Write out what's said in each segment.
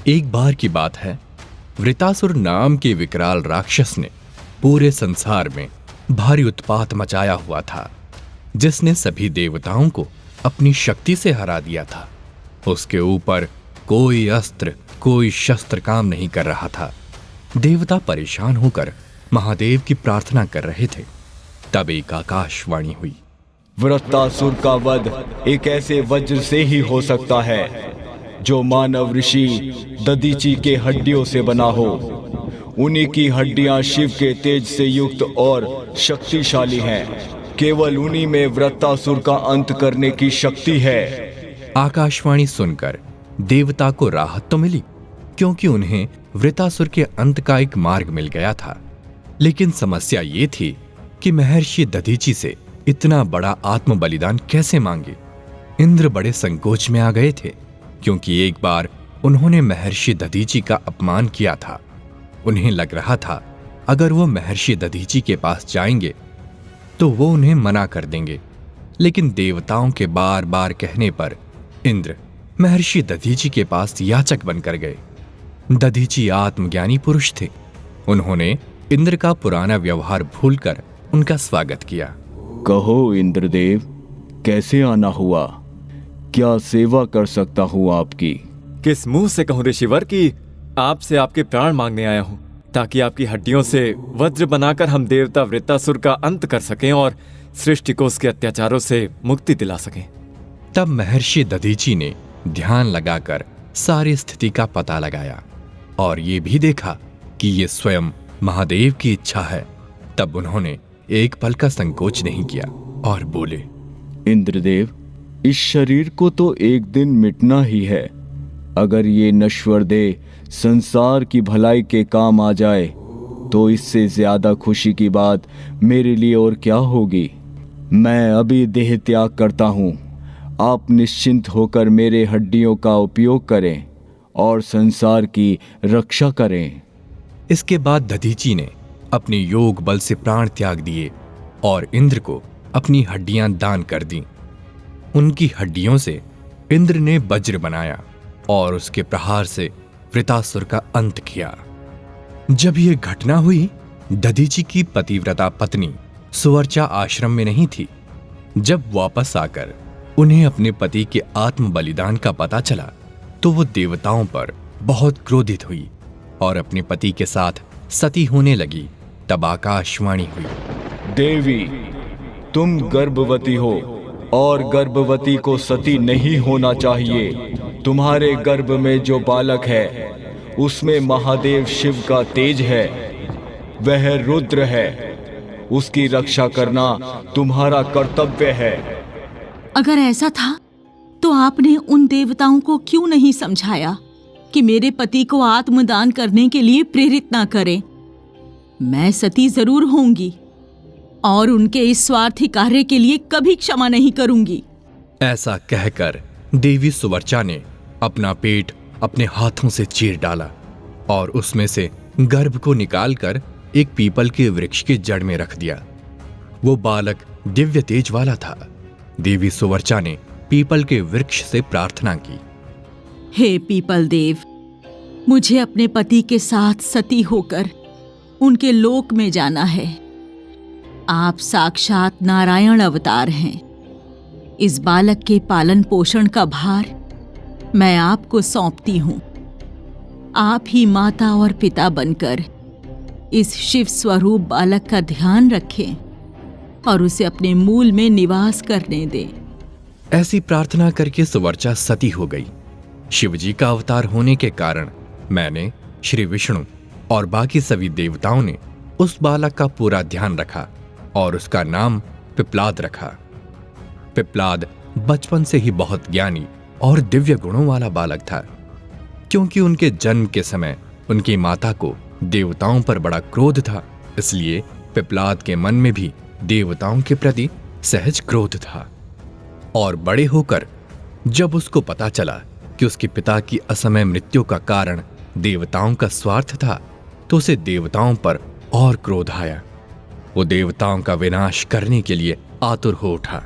एक बार की बात है, वृतासुर नाम के विकराल राक्षस ने पूरे संसार में भारी उत्पात मचाया हुआ था, जिसने सभी देवताओं को अपनी शक्ति से हरा दिया था। उसके ऊपर कोई अस्त्र, कोई शस्त्र काम नहीं कर रहा था। देवता परेशान होकर महादेव की प्रार्थना कर रहे थे। तब एक आकाशवाणी हुई। वृत्तासुर का वध एक ऐसे वज्र से ही हो सकता है जो मानव ऋषि दधीचि के हड्डियों से बना हो। उन्हीं की हड्डियां शिव के तेज से युक्त और शक्तिशाली हैं। केवल उन्हीं में वृत्तासुर का अंत करने की शक्ति है। आकाशवाणी सुनकर देवता को राहत तो मिली, क्योंकि उन्हें वृतासुर के अंत का एक मार्ग मिल गया था। लेकिन समस्या ये थी कि महर्षि दधीचि से इतना बड़ा आत्म बलिदान कैसे मांगे। इंद्र बड़े संकोच में आ गए थे, क्योंकि एक बार उन्होंने महर्षि दधीचि का अपमान किया था। उन्हें लग रहा था अगर वो महर्षि दधीचि के पास जाएंगे तो वो उन्हें मना कर देंगे। लेकिन देवताओं के बार बार कहने पर इंद्र महर्षि दधीचि के पास याचक बनकर गए। दधीचि आत्मज्ञानी पुरुष थे। उन्होंने इंद्र का पुराना व्यवहार भूलकर उनका स्वागत किया। कहो इंद्रदेव, कैसे आना हुआ? क्या सेवा कर सकता हूँ आपकी? किस मुंह से कहूँ ऋषिवर कि आपसे आपके प्राण मांगने आया हूँ, ताकि आपकी हड्डियों से वज्र बनाकर हम देवता वृत्तासुर का अंत कर सकें और सृष्टि को उसके अत्याचारों से मुक्ति दिला सकें। तब महर्षि दधीचि ने ध्यान लगाकर सारी स्थिति का पता लगाया और ये भी देखा कि ये स्वयं महादेव की इच्छा है। तब उन्होंने एक पल का संकोच नहीं किया और बोले, इंद्रदेव, इस शरीर को तो एक दिन मिटना ही है। अगर ये नश्वर देह संसार की भलाई के काम आ जाए तो इससे ज्यादा खुशी की बात मेरे लिए और क्या होगी। मैं अभी देह त्याग करता हूँ। आप निश्चिंत होकर मेरे हड्डियों का उपयोग करें और संसार की रक्षा करें। इसके बाद दधीचि ने अपने योग बल से प्राण त्याग दिए और इंद्र को अपनी हड्डियां दान कर दी। उनकी हड्डियों से इंद्र ने वज्र बनाया और उसके प्रहार से वृतासुर का अंत किया। जब यह घटना हुई, दधीचि की पतिव्रता पत्नी सुवर्चा आश्रम में नहीं थी। जब वापस आकर उन्हें अपने पति के आत्म बलिदान का पता चला तो वो देवताओं पर बहुत क्रोधित हुई और अपने पति के साथ सती होने लगी। तब आकाशवाणी हुई। देवी, तुम गर्भवती हो और गर्भवती को सती नहीं होना चाहिए। तुम्हारे गर्भ में जो बालक है उसमें महादेव शिव का तेज है। वह रुद्र है। उसकी रक्षा करना तुम्हारा कर्तव्य है। अगर ऐसा था तो आपने उन देवताओं को क्यों नहीं समझाया कि मेरे पति को आत्मदान करने के लिए प्रेरित ना करें? मैं सती जरूर होंगी और उनके इस स्वार्थी कार्य के लिए कभी क्षमा नहीं करूंगी। ऐसा कहकर देवी सुवर्चा ने अपना पेट अपने हाथों से चीर डाला और उसमें से गर्भ को निकालकर एक पीपल के वृक्ष की जड़ में रख दिया। वो बालक दिव्य तेज वाला था। देवी सुवर्चा ने पीपल के वृक्ष से प्रार्थना की, हे पीपल देव, मुझे अपने पति के साथ सती होकर उनके लोक में जाना है। आप साक्षात नारायण अवतार हैं। इस बालक के पालन पोषण का भार मैं आपको सौंपती हूं। आप ही माता और पिता बनकर इस शिव स्वरूप बालक का ध्यान रखें और उसे अपने मूल में निवास करने दें। ऐसी प्रार्थना करके सुवर्चा सती हो गई। शिवजी का अवतार होने के कारण मैंने, श्री विष्णु और बाकी सभी देवताओं ने उस बालक का पूरा ध्यान रखा और उसका नाम पिप्लाद रखा। पिप्लाद बचपन से ही बहुत ज्ञानी और दिव्य गुणों वाला बालक था, क्योंकि उनके जन्म के समय उनकी माता को देवताओं पर बड़ा क्रोध था। इसलिए पिप्लाद के मन में भी देवताओं के प्रति सहज क्रोध था। और बड़े होकर जब उसको पता चला कि उसके पिता की असमय मृत्यु का कारण देवताओं का स्वार्थ था, तो उसे देवताओं पर और क्रोध आया। वो देवताओं का विनाश करने के लिए आतुर हो उठा।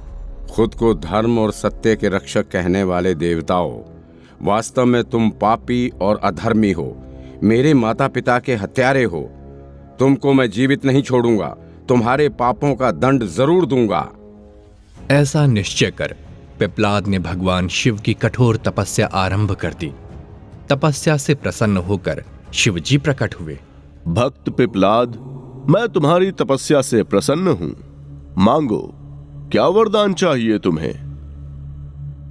खुद को धर्म और सत्य के रक्षक कहने वाले देवताओं वास्तव में तुम पापी और अधर्मी हो, मेरे माता पिता के हत्यारे हो। तुमको मैं जीवित नहीं छोड़ूंगा, तुम्हारे पापों का दंड जरूर दूंगा। ऐसा निश्चय कर पिप्लाद ने भगवान शिव की कठोर तपस्या आरंभ कर दी। तपस्या से प्रसन्न होकर शिव जी प्रकट हुए। भक्त पिप्लाद, मैं तुम्हारी तपस्या से प्रसन्न हूं। मांगो, क्या वरदान चाहिए तुम्हें?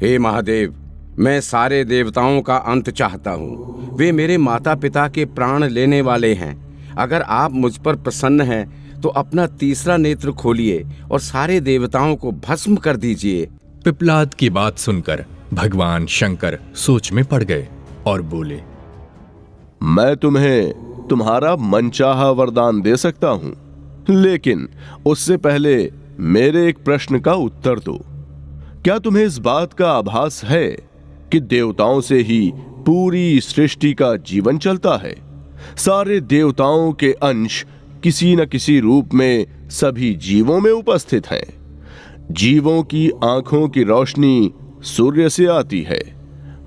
हे महादेव, मैं सारे देवताओं का अंत चाहता हूँ। वे मेरे माता पिता के प्राण लेने वाले हैं। अगर आप मुझ पर प्रसन्न हैं तो अपना तीसरा नेत्र खोलिए और सारे देवताओं को भस्म कर दीजिए। पिप्लाद की बात सुनकर भगवान शंकर सोच में पड़ गए और बोले, मैं तुम्हें तुम्हारा मनचाहा वरदान दे सकता हूं, लेकिन उससे पहले मेरे एक प्रश्न का उत्तर दो। क्या तुम्हें इस बात का आभास है कि देवताओं से ही पूरी सृष्टि का जीवन चलता है? सारे देवताओं के अंश किसी न किसी रूप में सभी जीवों में उपस्थित हैं। जीवों की आंखों की रोशनी सूर्य से आती है।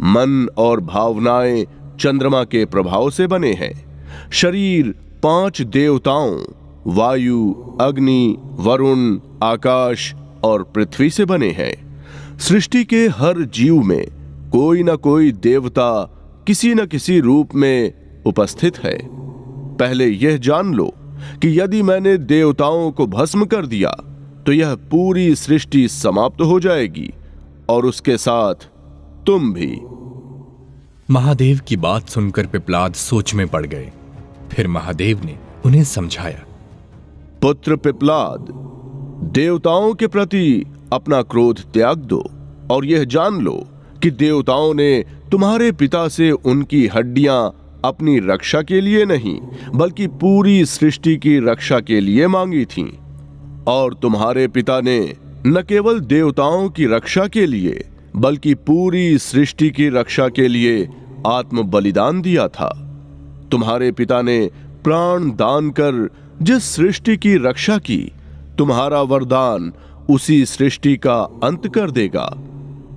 मन और भावनाएं चंद्रमा के प्रभाव से बने हैं। शरीर 5 देवताओं वायु, अग्नि, वरुण, आकाश और पृथ्वी से बने हैं। सृष्टि के हर जीव में कोई न कोई देवता किसी न किसी रूप में उपस्थित है। पहले यह जान लो कि यदि मैंने देवताओं को भस्म कर दिया तो यह पूरी सृष्टि समाप्त हो जाएगी और उसके साथ तुम भी। महादेव की बात सुनकर पिप्लाद सोच में पड़ गए। फिर महादेव ने उन्हें समझाया, पुत्र पिप्लाद, देवताओं के प्रति अपना क्रोध त्याग दो और यह जान लो कि देवताओं ने तुम्हारे पिता से उनकी हड्डियां अपनी रक्षा के लिए नहीं बल्कि पूरी सृष्टि की रक्षा के लिए मांगी थीं। और तुम्हारे पिता ने न केवल देवताओं की रक्षा के लिए बल्कि पूरी सृष्टि की रक्षा के लिए आत्म बलिदान दिया था। तुम्हारे पिता ने प्राण दान कर जिस सृष्टि की रक्षा की, तुम्हारा वरदान उसी सृष्टि का अंत कर देगा।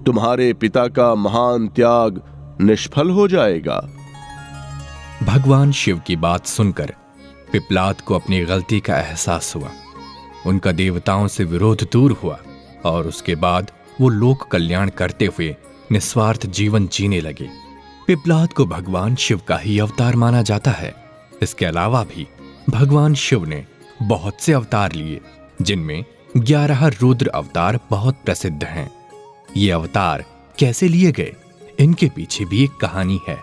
तुम्हारे पिता का महान त्याग निष्फल हो जाएगा। भगवान शिव की बात सुनकर पिप्लाद को अपनी गलती का एहसास हुआ। उनका देवताओं से विरोध दूर हुआ और उसके बाद वो लोक कल्याण करते हुए निस्वार्थ जीवन जीने लगे। पिप्लाद को भगवान शिव का ही अवतार माना जाता है। इसके अलावा भी भगवान शिव ने बहुत से अवतार लिए, जिनमें 11 रुद्र अवतार बहुत प्रसिद्ध हैं। ये अवतार कैसे लिए गए, इनके पीछे भी एक कहानी है।